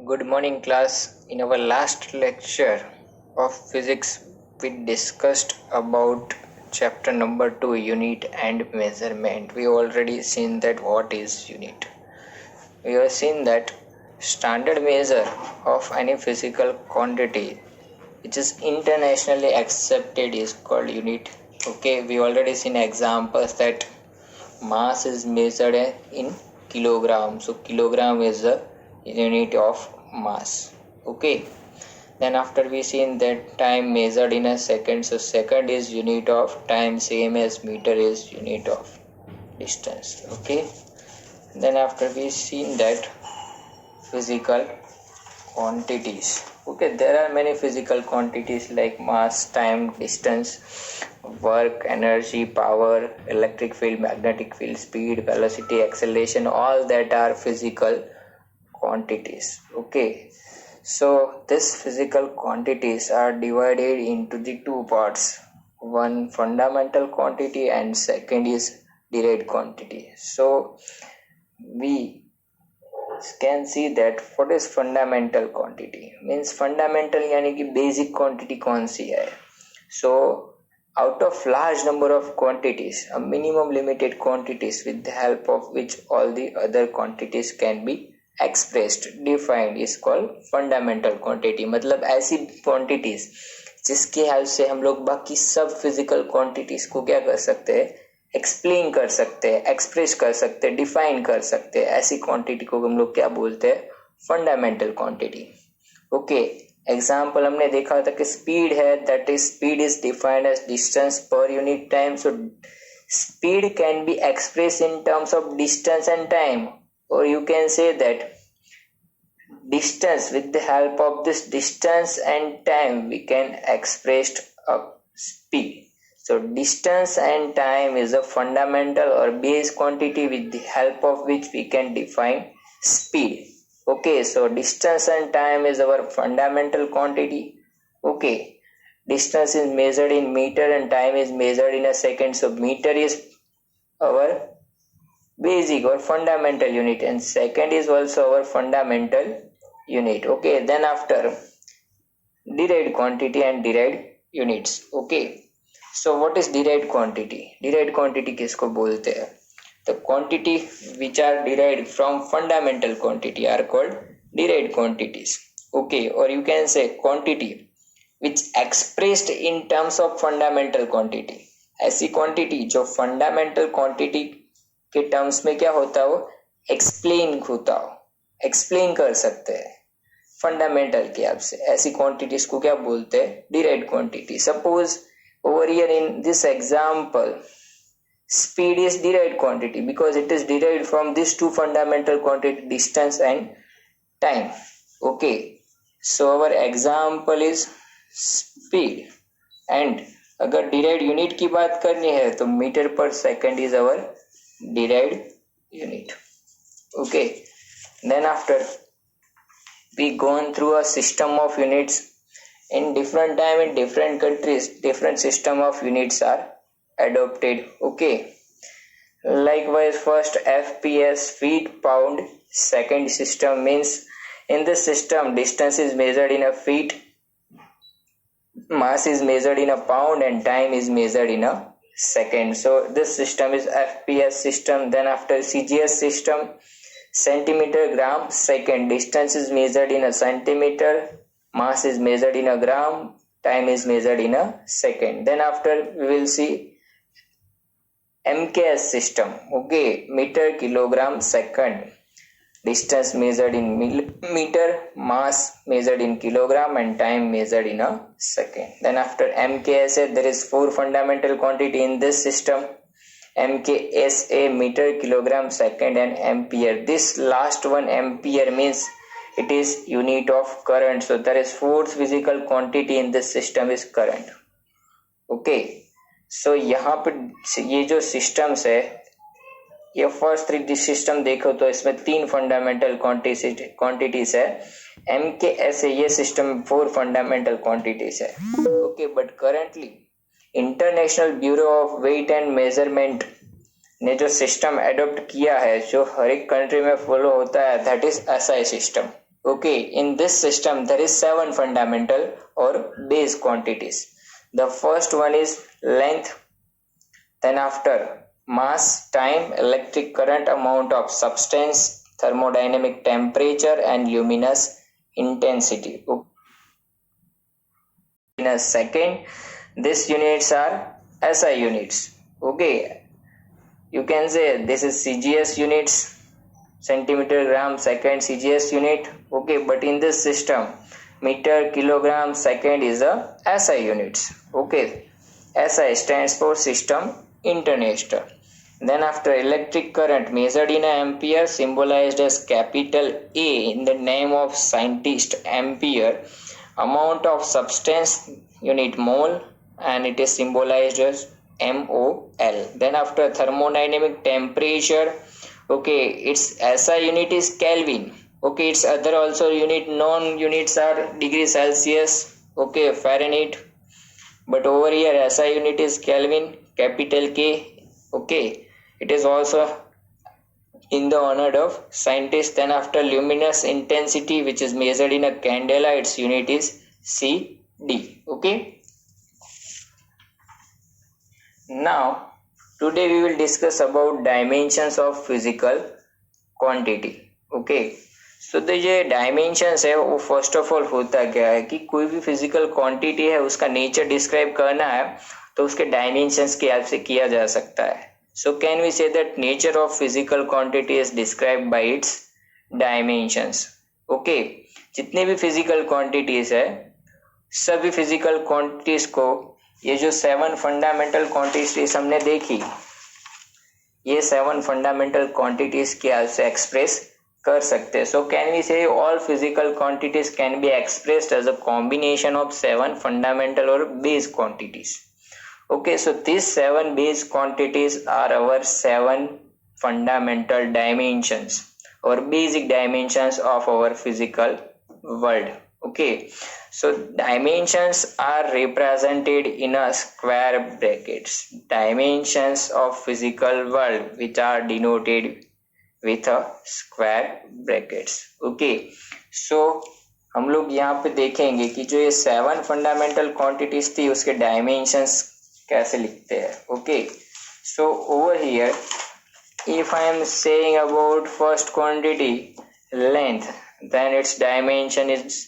Good morning, class. In our last lecture of physics, we discussed about chapter number 2, unit and measurement. We already seen that what is unit. We have seen that standard measure of any physical quantity which is internationally accepted is called unit. Okay, we already seen examples that mass is measured in kilograms. So kilogram is the unit of mass. Okay, then after we seen that time measured in a second, so second is unit of time, same as meter is unit of distance. Okay, then after we seen that physical quantities. Okay, there are many physical quantities like mass, time, distance, work, energy, power, electric field, magnetic field, speed, velocity, acceleration, all that are physical quantities. Okay, so these physical quantities are divided into the two parts, one fundamental quantity and second is derived quantity. So we can see that what is fundamental quantity means fundamental यानी कि basic quantity कौन सी है. So out of large number of quantities, a minimum limited quantities with the help of which all the other quantities can be expressed, defined is called fundamental quantity. मतलब ऐसी quantities जिसके help से हम लोग बाकी सब physical quantities को क्या कर सकते हैं, एक्सप्लेन कर सकते हैं, एक्सप्रेस कर सकते हैं, डिफाइन कर सकते हैं. ऐसी क्वांटिटी को हम लोग क्या बोलते हैं, फंडामेंटल क्वांटिटी. ओके, एग्जाम्पल हमने देखा था कि स्पीड है, that is speed is defined as distance per unit time. So speed can be express in terms of distance and time, और you can say that distance, with the help of this distance and time we can express a speed. So distance and time is a fundamental or base quantity with the help of which we can define speed. Okay, so distance and time is our fundamental quantity. Okay, distance is measured in meter and time is measured in a second. So meter is our basic or fundamental unit and second is also our fundamental unit. Okay, then after derived quantity and derived units. Okay, so what is derived quantity? Derived quantity किसको बोलते हैं? The quantity which are derived from fundamental quantity are called derived quantities. Okay, or you can say quantity which expressed in terms of fundamental quantity. ऐसी quantity जो fundamental quantity के terms में क्या होता हो, explain होता हो, explain कर सकते हैं फंडामेंटल के हेल्प से. ऐसी क्वांटिटीज को क्या बोलते हैं, derived quantity. Suppose over here in this example speed is derived quantity because it is derived from these two fundamental quantity, distance and time. Okay, so our example is speed and अगर derived unit की बात करनी है तो metre पर second is our derived unit. Okay, then after we gone through a system of units. In different time in different countries different system of units are adopted. Okay, likewise first FPS, feet, pound. Second system means in this system distance is measured in a feet, mass is measured in a pound and time is measured in a second. So this system is FPS system. Then after CGS system, centimeter, gram, second. Distance is measured in a centimeter, mass is measured in a gram, time is measured in a second. Then after we will see MKS system. Okay, meter, kilogram, second. Distance measured in meter, mass measured in kilogram and time measured in a second. Then after MKSA there is four fundamental quantity in this system. MKSA, meter, kilogram, second and ampere. This last one ampere means it is unit of current. So there is fourth physical quantity in this system is current. Okay, so यहाँ पे ये जो systems है, ये first three system देखो तो इसमें तीन फंडामेंटल क्वांटिटीज है. MKS ये सिस्टम फोर फंडामेंटल क्वांटिटीज है. Okay, but currently international bureau of weight and measurement ने जो सिस्टम एडॉप्ट किया है जो हर एक कंट्री में फॉलो होता है, that is SI system. Okay, in this system there is 7 fundamental or base quantities. The first one is length, then after mass, time, electric current, amount of substance, thermodynamic temperature and luminous intensity. In a second, these units are SI units. Okay, you can say this is CGS units, centimeter gram second CGS unit. Okay, but in this system meter kilogram second is a SI units. Okay, SI stands for system international. Then after electric current measured in ampere symbolized as capital A in the name of scientist ampere, amount of substance unit mole and it is symbolized as MOL. Then after thermodynamic temperature, okay, its SI unit is Kelvin. Okay, its other also unit known units are degree Celsius, okay, Fahrenheit, but over here SI unit is Kelvin, capital K. Okay, it is also in the honor of scientist. Then after luminous intensity which is measured in a candela, its unit is CD. Okay, now today we will discuss about dimensions of physical quantity. Okay, सो तो ये dimensions है वो first of all होता क्या है कि कोई भी फिजिकल क्वांटिटी है उसका नेचर डिस्क्राइब करना है तो उसके डायमेंशंस की हेल्प से किया जा सकता है. So can we say that nature of physical quantity is described by its dimensions. Okay, जितनी भी फिजिकल क्वांटिटीज है सभी फिजिकल क्वांटिटीज को ये जो 7 फंडामेंटल क्वांटिटीज हमने देखी, ये 7 फंडामेंटल क्वांटिटीज की हेल्प से एक्सप्रेस कर सकते हैं. So can we say all physical quantities can be expressed as a combination of 7 fundamental और base quantities. Okay, so these 7 base quantities are our 7 fundamental dimensions or basic dimensions of our physical world. Okay, so dimensions are represented in a square brackets. Dimensions of physical world which are denoted with a square brackets. Okay, so हम लोग यहाँ पे देखेंगे कि जो ये 7 fundamental quantities थी उसके डायमेंशंस कैसे लिखते हैं. Okay, so over here if I am saying about first quantity length, then its dimension is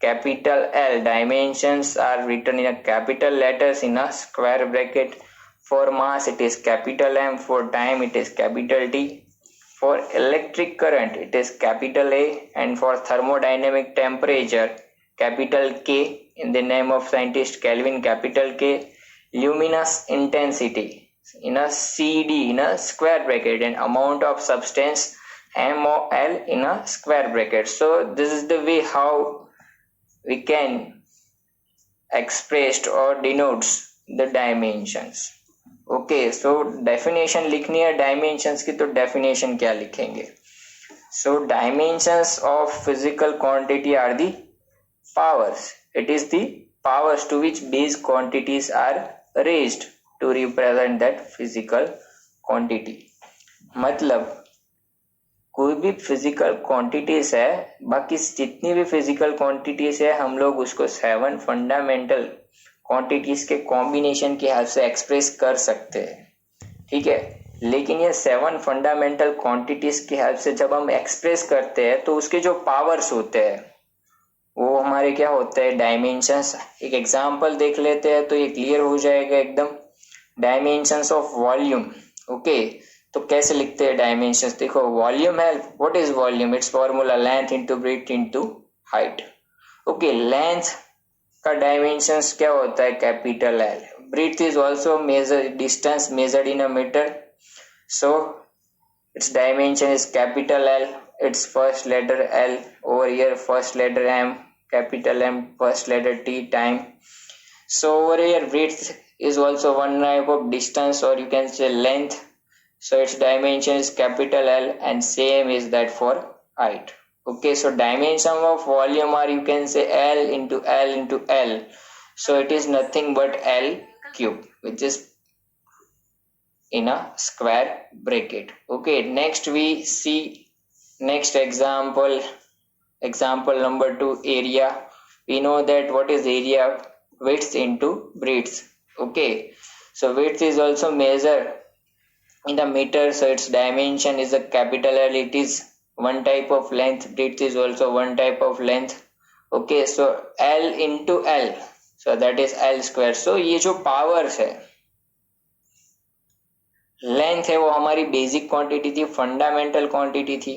capital L. Dimensions are written in a capital letters in a square bracket. For mass it is capital M, for time it is capital T, for electric current it is capital A, and for thermodynamic temperature capital K in the name of scientist Kelvin, capital K. Luminous intensity in a CD in a square bracket, and amount of substance MOL in a square bracket. So this is the way how we can express or denotes the dimensions. Okay, so definition लिखनी है dimensions की, तो definition क्या लिखेंगे? So dimensions of physical quantity are the powers. It is the powers to which base quantities are raised to represent that physical quantity. मतलब कोई भी physical quantities है, बाकी जितनी भी फिजिकल क्वांटिटीज है हम लोग उसको 7 फंडामेंटल क्वांटिटीज के कॉम्बिनेशन की हेल्प से एक्सप्रेस कर सकते हैं. ठीक है, लेकिन ये 7 फंडामेंटल क्वांटिटीज की हेल्प से जब हम एक्सप्रेस करते हैं तो उसके जो पावर्स होते हैं वो हमारे क्या होते हैं, डायमेंशंस. एक एग्जांपल देख लेते हैं तो ये क्लियर हो जाएगा एकदम. Dimensions of volume. ओके, तो कैसे लिखते हैं डायमेंशंस? देखो, वॉल्यूम है, what is volume? Its formula length into breadth into height. Okay, length का डायमेंशंस क्या होता है? Capital L. Breadth is also measure distance measured in a metre, so its dimension is capital L. Its first letter L. Over here first letter M, capital M, first letter T, time. So over here width is also one type of distance, or you can say length. So its dimension is capital L, and same is that for height. Okay, so dimension of volume are, you can say, L into L into L. So it is nothing but L cube, which is in a square bracket. Okay, next we see next example. Example number 2, area. We know that what is area? Width into breadth. Okay, so width is also measured in the meter, so its dimension is a capital L. It is one type of length. Breadth is also one type of length. Okay, so L into L, so that is L square. So ये जो powers है, length है, वो हमारी basic quantity थी, fundamental quantity थी.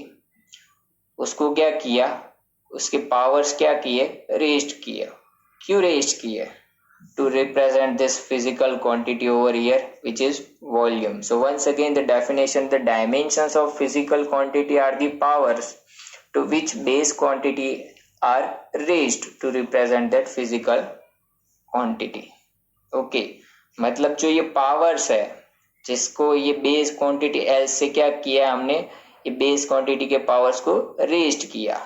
उसको क्या किया, उसके पावर्स क्या किए, रेज्ड किया. क्यों रेज्ड किए? To represent this physical quantity over here, which is volume. So once again, the definition: the dimensions of physical quantity are the powers to which base quantity are raised to represent that physical quantity. Okay, मतलब जो ये powers है, जिसको ये base quantity L से क्या किया हमने, ये बेस क्वांटिटी के पावर्स को रेज्ड किया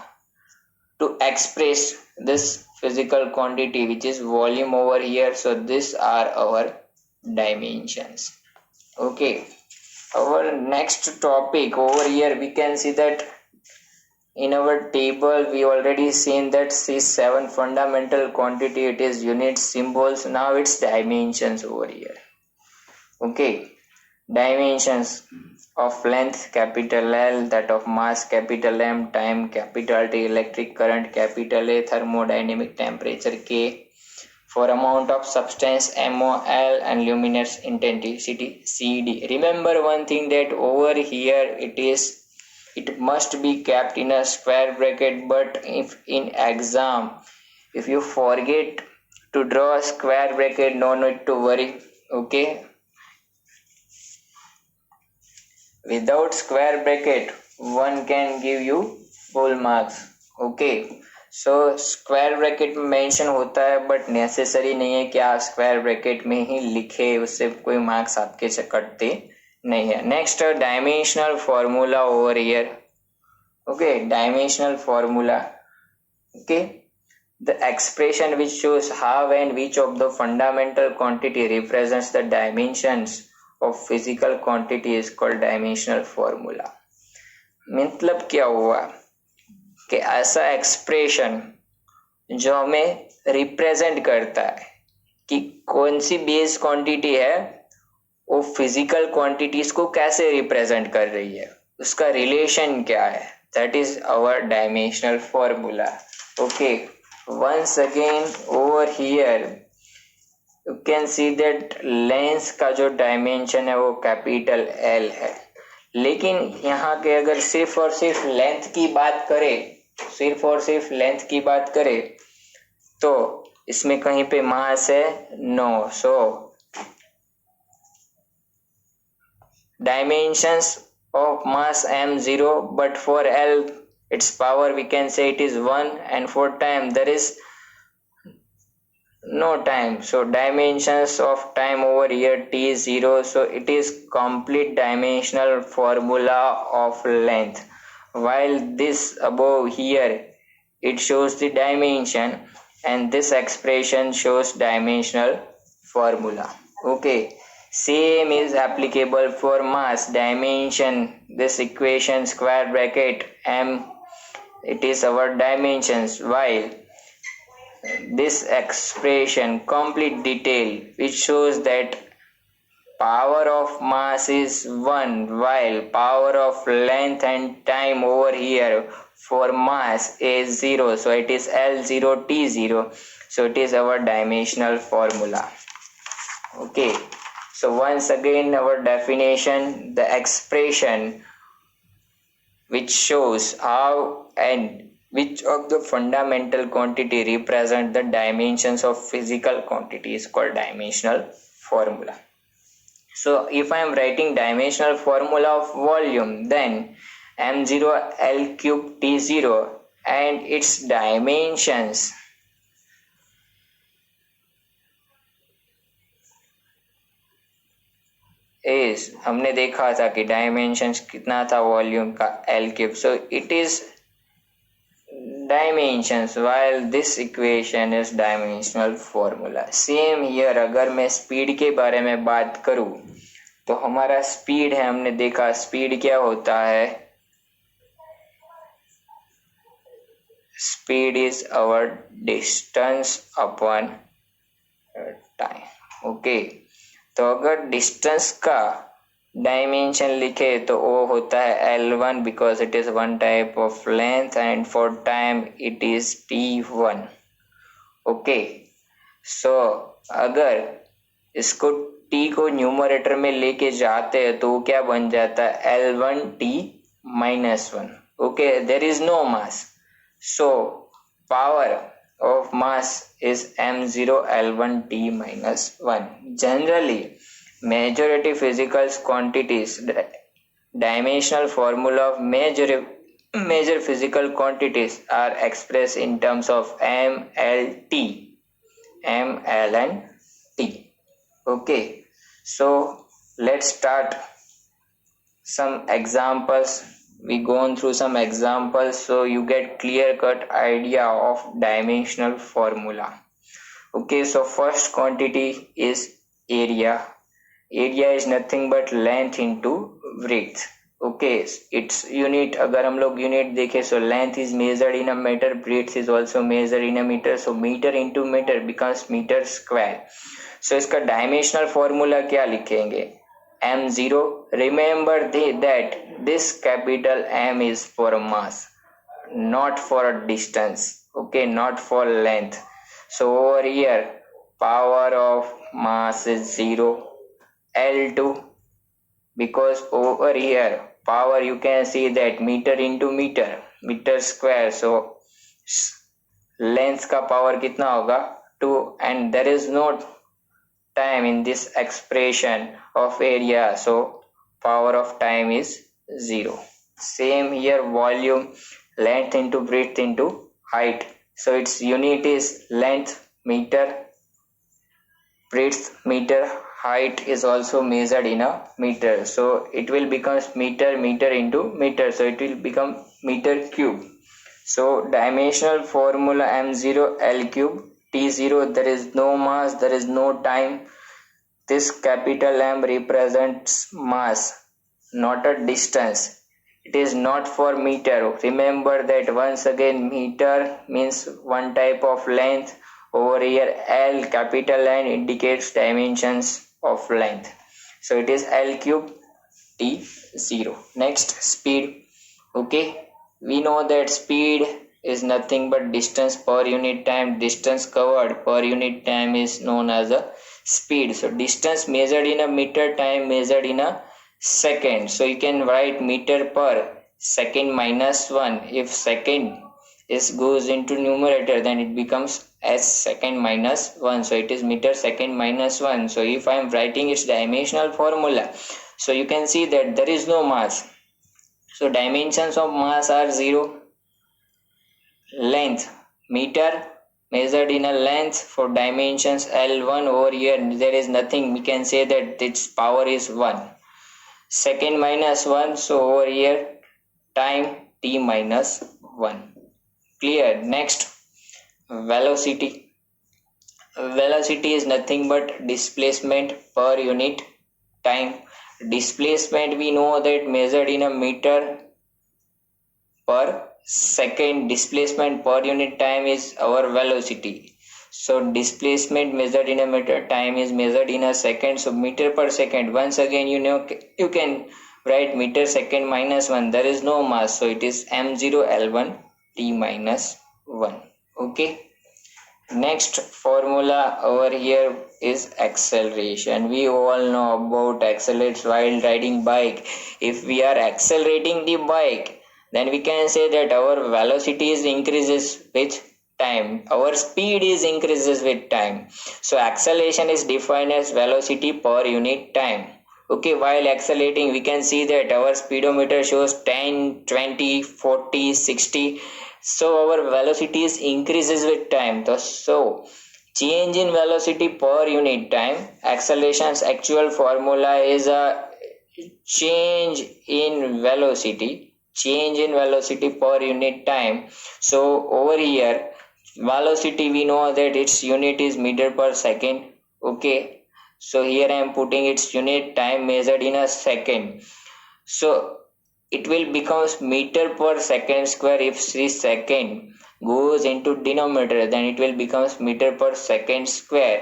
to express this physical quantity, which is volume over here. So these are our dimensions. Okay, our next topic over here, we can see that in our table we already seen that C7 fundamental quantity, it is units, symbols. Now it's dimensions over here. Okay, dimensions of length capital L, that of mass capital M, time capital T, electric current capital A, thermodynamic temperature K, for amount of substance MO L, and luminous intensity CD. Remember one thing, that over here it must be kept in a square bracket, but if in exam if you forget to draw a square bracket, no need to worry. Okay, without square bracket one can give you full marks. Okay, so square bracket में mention होता है, but necessary नहीं है कि आप square bracket में ही लिखे, उससे कोई मार्क्स आपके से कटते नहीं है. Next, dimensional formula over here. Okay, dimensional formula. Okay, the expression which shows how and which of the fundamental quantity represents the dimensions of physical quantity is called dimensional formula. मतलब क्या हुआ कि ऐसा एक्सप्रेशन जो हमें represent करता है कि कौन सी बेस क्वांटिटी है वो फिजिकल क्वांटिटीज को कैसे रिप्रेजेंट कर रही है, उसका रिलेशन क्या है, that is our dimensional formula. Okay, once again over here you can see that lens का जो डायमेंशन है वो कैपिटल L है, लेकिन यहाँ के अगर सिर्फ और सिर्फ लेंथ की बात करें, सिर्फ और सिर्फ लेंथ की बात करें तो इसमें कहीं पे मास है no. So dimensions of mass m0, but for L its power we can say it is 1, and for time there is no time, so dimensions of time over here t is 0. So it is complete dimensional formula of length, while this above here it shows the dimension and this expression shows dimensional formula. Okay, same is applicable for mass dimension. This equation square bracket m, it is our dimensions, while this expression complete detail which shows that power of mass is 1, while power of length and time over here for mass is 0. So it is L0 T0. So it is our dimensional formula. Okay, so once again our definition, the expression which shows how and which of the fundamental quantity represent the dimensions of physical quantity is called dimensional formula. So if I am writing dimensional formula of volume, then m0 L cube T0 and its dimensions is, हमने देखा था कि dimensions कितना था volume का, L cube. So it is dimensions while this equation is dimensional formula. Same here, अगर मैं speed के बारे में बात करूं तो हमारा स्पीड है, हमने देखा स्पीड क्या होता है, speed is our distance upon time. Okay, तो अगर डिस्टेंस का डायमेंशन लिखे तो वो होता है L1 because it is one type of length and for time it is T1. Okay, so अगर इसको T को न्यूमरेटर में लेके जाते हैं तो वो क्या बन जाता है L1T-1. Okay, there is no mass, so power of mass is m0 L1T-1. Generally, majority physical quantities, dimensional formula of major physical quantities are expressed in terms of m, l, t, m, l and t. Okay, so let's start some examples. We gone through some examples so you get clear cut idea of dimensional formula. Okay, so first quantity is area. Area is nothing but length into width. Okay, its unit, अगर हम लोग unit देखें, so length is measured in a meter, breadth is also measured in a meter, so meter into meter becomes meter square. So इसका dimensional formula क्या लिखेंगे? M0. Remember that this capital M is for mass, not for distance. Okay, not for length. So over here power of mass is 0. L2, because over here power you can see that meter into meter, meter square, so length का power कितना होगा 2, and there is no time in this expression of area, so power of time is 0. Same here, volume, length into breadth into height, so its unit is length meter, breadth meter, height is also measured in a meter, so it will become meter into meter, so it will become meter cube. So dimensional formula m0 l cube T0, there is no mass, there is no time. This capital M represents mass, not a distance. It is not for meter. Remember that once again, meter means one type of length. Over here L, capital N, indicates dimensions of length, so it is L cube T0. Next, speed. Okay, we know that speed is nothing but distance per unit time. Distance covered per unit time is known as a speed. So distance measured in a meter, time measured in a second, so you can write meter per second minus 1. If second is goes into numerator, then it becomes as second minus 1, so it is meter second minus 1. So if I am writing its dimensional formula, so you can see that there is no mass, so dimensions of mass are 0. Length, meter measured in a length, for dimensions L1, over here there is nothing, we can say that its power is 1. Second minus 1, so over here time T minus 1. Clear? Next, velocity. Velocity is nothing but displacement per unit time. Displacement we know that measured in a meter per second, displacement per unit time is our velocity. So displacement measured in a meter, time is measured in a second, so meter per second. Once again, you know, you can write meter second minus 1, there is no mass, so it is m0 L1 T minus 1. Okay, next formula over here is acceleration. We all know about accelerates while riding bike. If we are accelerating the bike, then we can say that our velocity is increases with time, our speed is increases with time. So acceleration is defined as velocity per unit time. Okay, while accelerating we can see that our speedometer shows 10, 20, 40, 60, so our velocity is increases with time. So change in velocity per unit time, acceleration's actual formula is a change in velocity per unit time. So over here velocity we know that its unit is meter per second. Okay, so here I am putting its unit, time measured in a second. So it will becomes meter per second square. If this second goes into denominator, then it will becomes meter per second square.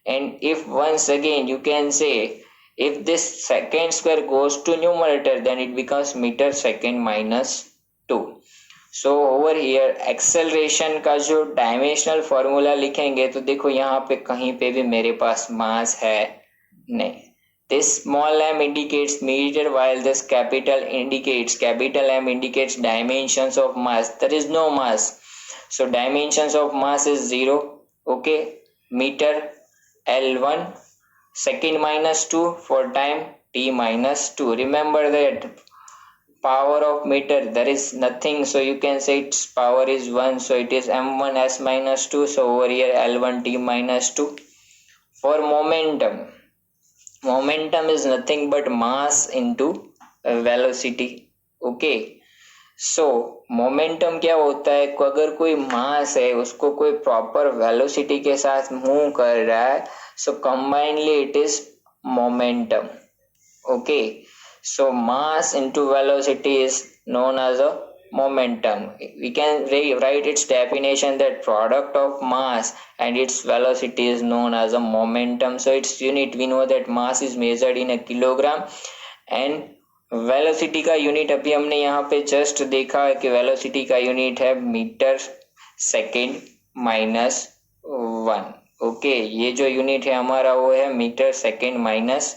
And if once again you can say, if this second square goes to numerator, then it becomes meter second minus 2. So over here acceleration का जो dimensional formula लिखेंगे तो देखो यहाँ पे कहीं पे भी मेरे पास मास है नहीं. This small m indicates meter while this capital M indicates dimensions of mass. There is no mass, so dimensions of mass is 0. Okay, meter L1 second minus 2 for time t minus 2. Remember that power of meter, there is nothing, so you can say its power is 1, so it is m1 s minus 2. So over here L1 t minus 2. For momentum is nothing but mass into velocity. Okay, so momentum क्या होता है, अगर कोई मास है उसको कोई proper velocity के साथ मूव कर रहा है, so combinedly it is momentum. Okay, so mass into velocity is known as a momentum. We can write its definition that product of mass and its velocity is known as a momentum. So its unit, we know that mass is measured in a kilogram and velocity का unit अभी हमने यहाँ पे just देखा है कि velocity का unit है मीटर सेकेंड माइनस 1. ओके, ये जो यूनिट है हमारा वो है मीटर सेकेंड माइनस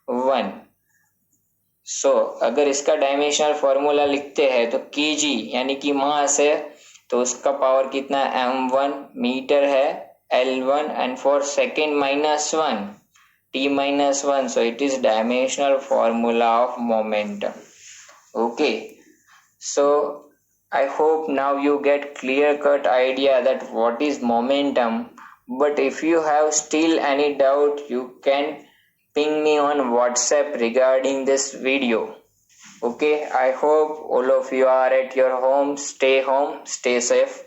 1. सो अगर इसका डायमेंशनल फॉर्मूला लिखते हैं तो kg यानी कि मास है तो उसका पावर कितना है m1, मीटर है L1 and for second minus 1 t minus 1, so it is dimensional formula of momentum. Okay, so I hope now you get clear cut idea that what is momentum. But if you have still any doubt, you can ping me on WhatsApp regarding this video. Okay, I hope all of you are at your home. Stay home, stay safe.